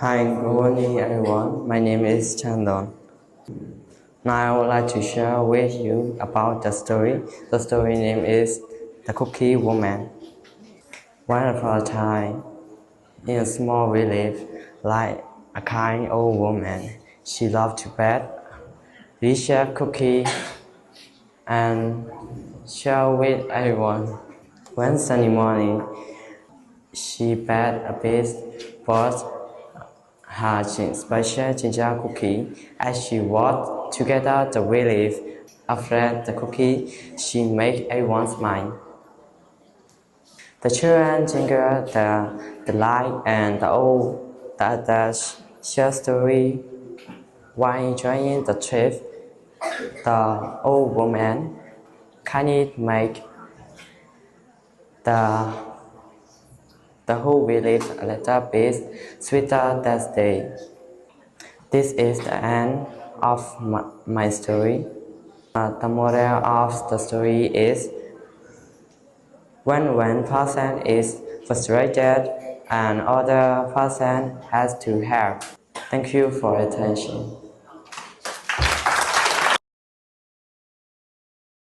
Hi, good morning everyone. My name is Chandon. Now I would like to share with you about the story. The story name is The Cookie Woman. Once upon a time, in a small village, like a kind old woman, she loved to bake delicious cookie and share with everyone. One sunny morning, she baked a bit for her special ginger cookie. As she walked together the village, after the cookie, she made everyone smile. The children jingled the light and the others shared story while enjoying the trip. The old woman kindly make the the whole village a little bit sweeter that day. This is the end of my story. The moral of the story is when one person is frustrated, and other person has to help. Thank you for your attention.